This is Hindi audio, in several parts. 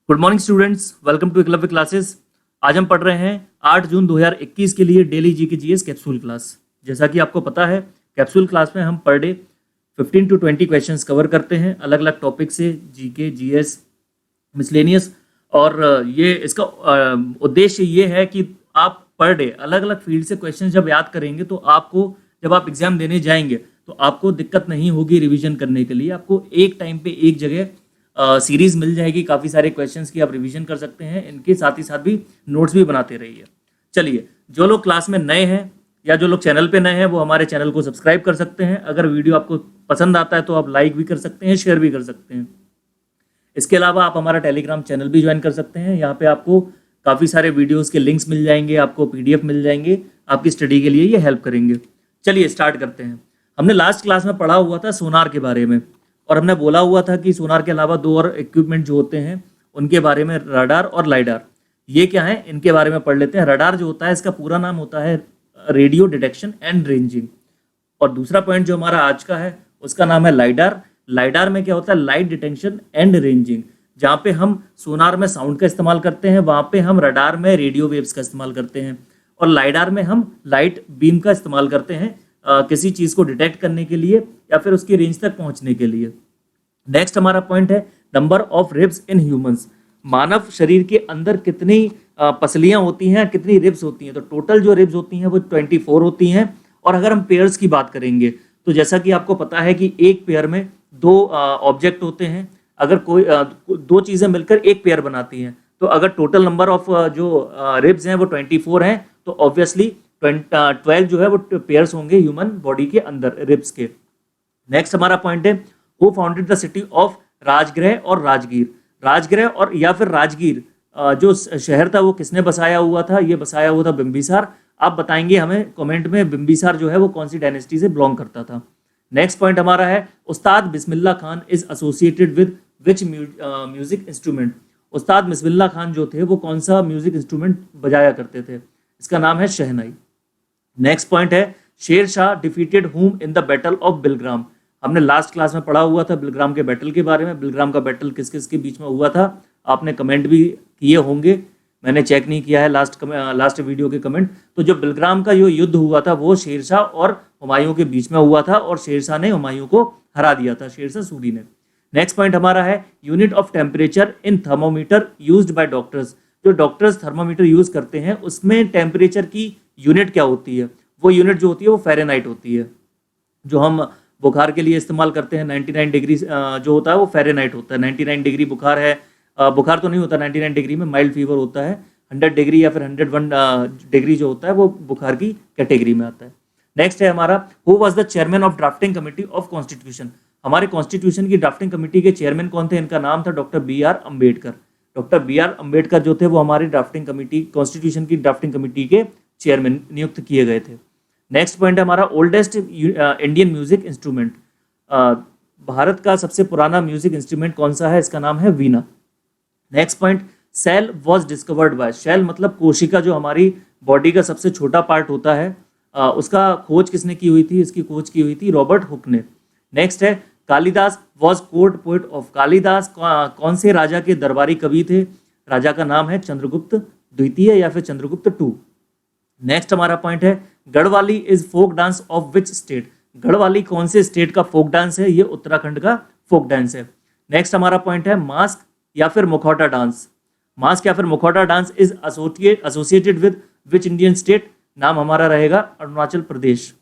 Good morning students, welcome to Eklavya classes. आज हम पढ़ रहे हैं 8 जून 2021 के लिए daily GK GS capsule class. जैसा कि आपको पता है, कैप्सूल क्लास में हम per day 15 to 20 questions cover करते हैं अलग अलग टॉपिक से, जीके, जीएस, मिसलेनियस। और ये इसका उद्देश्य ये है कि आप पर डे अलग अलग फील्ड से क्वेश्चन जब याद करेंगे तो आपको जब आप एग्जाम देने जाएंगे तो आपको दिक्कत नहीं होगी रिवीजन करने के लिए। आपको एक टाइम पे एक जगह सीरीज मिल जाएगी काफ़ी सारे क्वेश्चंस की, आप रिवीजन कर सकते हैं। इनके साथ ही साथ भी नोट्स भी बनाते रहिए। चलिए, जो लोग क्लास में नए हैं या जो लोग चैनल पे नए हैं वो हमारे चैनल को सब्सक्राइब कर सकते हैं। अगर वीडियो आपको पसंद आता है तो आप लाइक भी कर सकते हैं, शेयर भी कर सकते हैं। इसके अलावा आप हमारा टेलीग्राम चैनल भी ज्वाइन कर सकते हैं। यहाँ पे आपको काफ़ी सारे वीडियोज़ के लिंक्स मिल जाएंगे, आपको PDF मिल जाएंगे, आपकी स्टडी के लिए ये हेल्प करेंगे। चलिए स्टार्ट करते हैं। हमने लास्ट क्लास में पढ़ा हुआ था सोनार के बारे में, और हमने बोला हुआ था कि सोनार के अलावा दो और इक्विपमेंट जो होते हैं उनके बारे में, रडार और लाइडार। ये क्या है, इनके बारे में पढ़ लेते हैं। रडार जो होता है इसका पूरा नाम होता है रेडियो डिटेक्शन एंड रेंजिंग, और दूसरा पॉइंट जो हमारा आज का है उसका नाम है लाइडार। लाइडार में क्या होता है, लाइट डिटेक्शन एंड रेंजिंग। जहाँ पे हम सोनार में साउंड का इस्तेमाल करते हैं वहाँ पे हम रडार में रेडियो वेव्स का इस्तेमाल करते हैं, और लाइडार में हम लाइट बीम का इस्तेमाल करते हैं किसी चीज़ को डिटेक्ट करने के लिए या फिर उसकी रेंज तक पहुंचने के लिए। नेक्स्ट हमारा पॉइंट है number of ribs in humans. मानव शरीर के अंदर कितनी पसलियां होती हैं, कितनी रिब्स होती हैं। तो टोटल जो रिब्स होती हैं वो 24 होती हैं। और अगर हम पेयर्स की बात करेंगे तो जैसा कि आपको पता है कि एक पेयर में दो ऑब्जेक्ट होते हैं। अगर कोई दो चीज़ें मिलकर एक पेयर बनाती हैं, तो अगर टोटल नंबर ऑफ जो रिब्स हैं वो 24 हैं तो ऑब्वियसली 12 जो है वो पेयर्स होंगे ह्यूमन बॉडी के अंदर रिब्स के। नेक्स्ट हमारा पॉइंट है who founded the city of Rajgriha और राजगीर। राजगृह और या फिर राजगीर जो शहर था वो किसने बसाया हुआ था, ये बसाया हुआ था बिंबिसार। आप बताएंगे हमें कमेंट में बिंबिसार जो है वो कौन सी डायनेस्टी से बिलोंग करता था। नेक्स्ट पॉइंट हमारा है Ustad Bismillah Khan is associated with which music instrument. Ustad Bismillah Khan जो थे वो कौन सा म्यूजिक इंस्ट्रूमेंट बजाया करते थे, इसका नाम है शहनाई। नेक्स्ट पॉइंट है शेर शाह डिफीटेड हुम in the battle of Bilgram. हमने लास्ट क्लास में पढ़ा हुआ था बिलग्राम के बैटल के बारे में। बिलग्राम का बैटल किस किस के बीच में हुआ था, आपने कमेंट भी किए होंगे, मैंने चेक नहीं किया है लास्ट वीडियो के कमेंट। तो जो बिलग्राम का जो युद्ध हुआ था वो शेरशाह और हुमायूं के बीच में हुआ था, और शेरशाह ने हुमायूं को हरा दिया था, शेरशाह सूरी ने। नेक्स्ट पॉइंट हमारा है unit of temperature in thermometer used by doctors. जो डॉक्टर्स थर्मोमीटर यूज करते हैं उसमें टेम्परेचर की यूनिट क्या होती है, वो यूनिट जो होती है वो फ़ारेनहाइट होती है। जो हम बुखार के लिए इस्तेमाल करते हैं 99 डिग्री जो होता है वो फ़ारेनहाइट होता है। 99 डिग्री बुखार है, बुखार तो नहीं होता 99 डिग्री में, माइल्ड फीवर होता है। 100 डिग्री या फिर 101 डिग्री जो होता है वो बुखार की कैटेगरी में आता है। नेक्स्ट है हमारा who was the chairman of drafting committee of constitution. हमारे कॉन्स्टिट्यूशन की ड्राफ्टिंग कमेटी के चेयरमैन कौन थे, इनका नाम था doctor BR Ambedkar. Doctor BR Ambedkar जो थे वो हमारी ड्राफ्टिंग कमेटी, कॉन्स्टिट्यूशन की ड्राफ्टिंग कमेटी के चेयरमैन नियुक्त किए गए थे। नेक्स्ट पॉइंट है हमारा oldest Indian music instrument. Bharat का सबसे पुराना म्यूजिक इंस्ट्रूमेंट कौन सा है, इसका नाम है veena. Next point cell was discovered by. Cell मतलब कोशिका, जो हमारी बॉडी का सबसे छोटा पार्ट होता है, उसका खोज किसने की हुई थी, इसकी खोज की हुई थी रॉबर्ट हुक ने। नेक्स्ट है Kalidas was court poet of. Kalidas कौन से राजा के दरबारी कवि थे, राजा का नाम है चंद्रगुप्त द्वितीय या फिर चंद्रगुप्त II। नेक्स्ट हमारा पॉइंट है Garhwali is folk dance of which state. Garhwali कौन से स्टेट का फोक डांस है, ये उत्तराखंड का फोक डांस है। नेक्स्ट हमारा पॉइंट है मास्क या फिर मुखौटा डांस। मास्क या फिर मुखौटा dance is associated with which Indian state, नाम हमारा रहेगा अरुणाचल प्रदेश।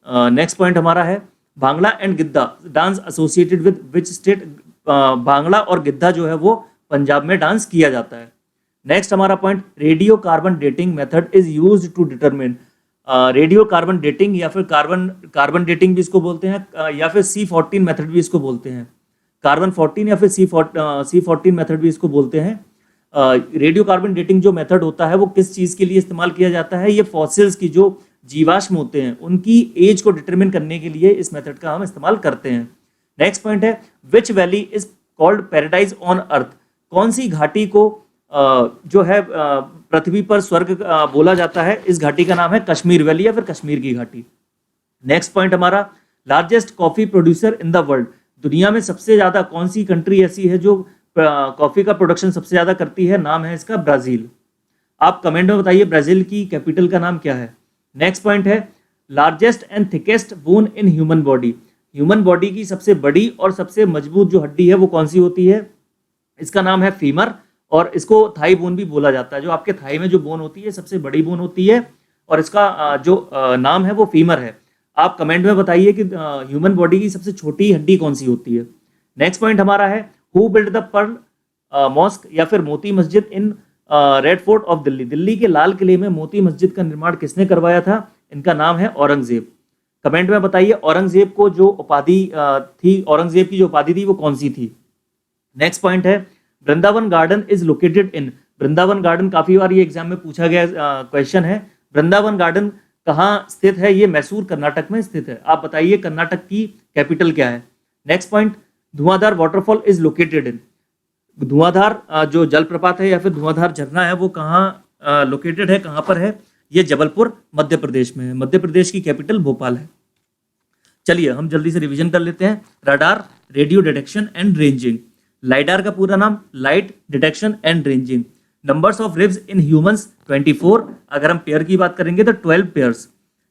नेक्स्ट पॉइंट हमारा है bhangra and Giddha dance associated with which state. Bhangra और गिद्धा जो है वो पंजाब में डांस किया जाता है। नेक्स्ट हमारा point radio carbon dating method is used to determine. Radio carbon dating या फिर कार्बन डेटिंग भी इसको बोलते हैं, या फिर C14 मेथड भी इसको बोलते हैं। कार्बन 14 या फिर C14 मेथड भी इसको बोलते हैं। रेडियो कार्बन डेटिंग जो मेथड होता है वो किस चीज़ के लिए इस्तेमाल किया जाता है, ये फॉसिल्स की जो जीवाश्म होते हैं उनकी एज को डिटरमिन करने के लिए इस मेथड का हम इस्तेमाल करते हैं। नेक्स्ट पॉइंट है विच valley is called paradise on earth. कौन सी घाटी को जो है पृथ्वी पर स्वर्ग बोला जाता है, इस घाटी का नाम है कश्मीर वैली या फिर कश्मीर की घाटी। नेक्स्ट पॉइंट हमारा largest coffee producer in the world. दुनिया में सबसे ज्यादा कौन सी कंट्री ऐसी है जो कॉफी का प्रोडक्शन सबसे ज्यादा करती है, नाम है इसका ब्राजील। आप कमेंट में बताइए ब्राजील की कैपिटल का नाम क्या है। नेक्स्ट पॉइंट है largest and thickest bone in human body. Human body की सबसे बड़ी और सबसे मजबूत जो हड्डी है वो कौन सी होती है? इसका नाम है फीमर, और इसको थाई बोन भी बोला जाता है। जो आपके थाई में जो बोन होती है सबसे बड़ी बोन होती है, और इसका जो नाम है वो फीमर है। आप कमेंट में बताइए कि ह्यूमन बॉडी की सबसे छोटी हड्डी कौन सी होती है। नेक्स्ट पॉइंट हमारा है who build the pearl mosque या फिर Moti Masjid in red fort of Delhi. Delhi के लाल किले में मोती मस्जिद का निर्माण किसने करवाया था? इनका नाम है औरंगजेब। कमेंट में बताइए औरंगजेब को जो उपाधि थी, औरंगजेब की जो उपाधि थी वो कौन सी थी। नेक्स्ट पॉइंट है Vrindavan garden is located in. Vrindavan garden काफी बार ये एग्जाम में पूछा गया क्वेश्चन है। वृंदावन गार्डन कहाँ स्थित है? ये मैसूर कर्नाटक में स्थित है। आप बताइए कर्नाटक की कैपिटल क्या है। Next point Dhuandhar waterfall is located in. धुआंधार जो जलप्रपात है या फिर धुआंधार झरना है वो कहाँ लोकेटेड है, कहाँ पर है? ये जबलपुर मध्य प्रदेश में है। मध्य प्रदेश की कैपिटल भोपाल है। चलिए हम जल्दी से रिवीजन कर लेते हैं। Radar, radio detection and ranging. Lidar का पूरा नाम light detection and ranging. Numbers of ribs in humans 24। अगर हम पेयर की बात करेंगे तो 12 पेयर्स।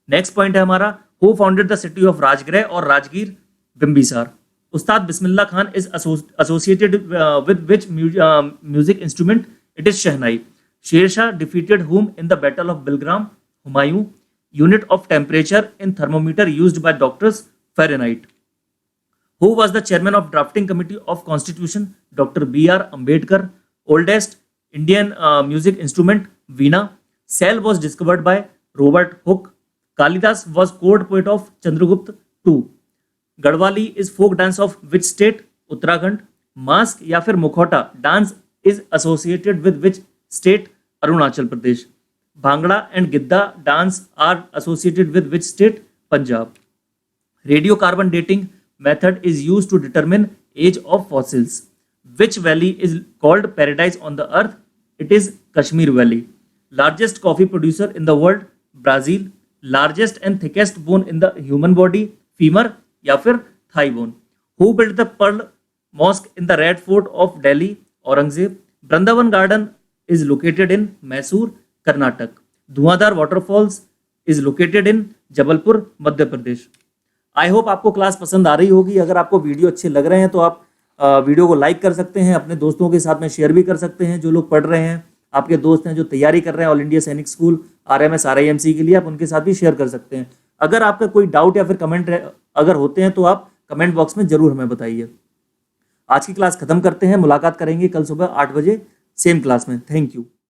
नेक्स्ट पॉइंट है हमारा who founded the city of Rajgriha और Rajgir? Bimbisara. Ustad Bismillah Khan is associated with which music instrument? It is shehnai. Sher Shah defeated whom in the battle of Bilgram? Humayun. Unit of temperature in thermometer used by doctors? Fahrenheit. Who was the chairman of drafting committee of constitution? Dr. B.R. Ambedkar. Oldest Indian music instrument? Veena. Cell was discovered by Robert Hooke. Kalidas was court poet of Chandragupta II. Garhwali is folk dance of which state? Uttarakhand. Mask या फिर मुखौटा dance is associated with which state? Arunachal Pradesh. Bhangra and Giddha dance are associated with which state? Punjab. Radio carbon dating method is used to determine age of fossils. Which valley is called paradise on the earth? It is Kashmir Valley. Largest coffee producer in the world? Brazil. Largest and thickest bone in the human body? Femur या फिर thigh bone. Who built the Pearl Mosque in the Red Fort of Delhi? Aurangzeb. Vrindavan garden is located in Mysore, Karnataka. Dhuandhar waterfalls is located in Jabalpur, Madhya Pradesh. I hope आपको क्लास पसंद आ रही होगी। अगर आपको वीडियो अच्छे लग रहे हैं तो आप वीडियो को लाइक कर सकते हैं, अपने दोस्तों के साथ में शेयर भी कर सकते हैं। जो लोग पढ़ रहे हैं, आपके दोस्त हैं जो तैयारी कर रहे हैं ऑल इंडिया सैनिक स्कूल RMS RIMC के लिए, आप उनके साथ भी शेयर कर सकते हैं। अगर आपका कोई डाउट या फिर कमेंट अगर होते हैं तो आप कमेंट बॉक्स में जरूर हमें बताइए। आज की क्लास खत्म करते हैं, मुलाकात करेंगे कल सुबह 8 बजे सेम क्लास में। Thank you.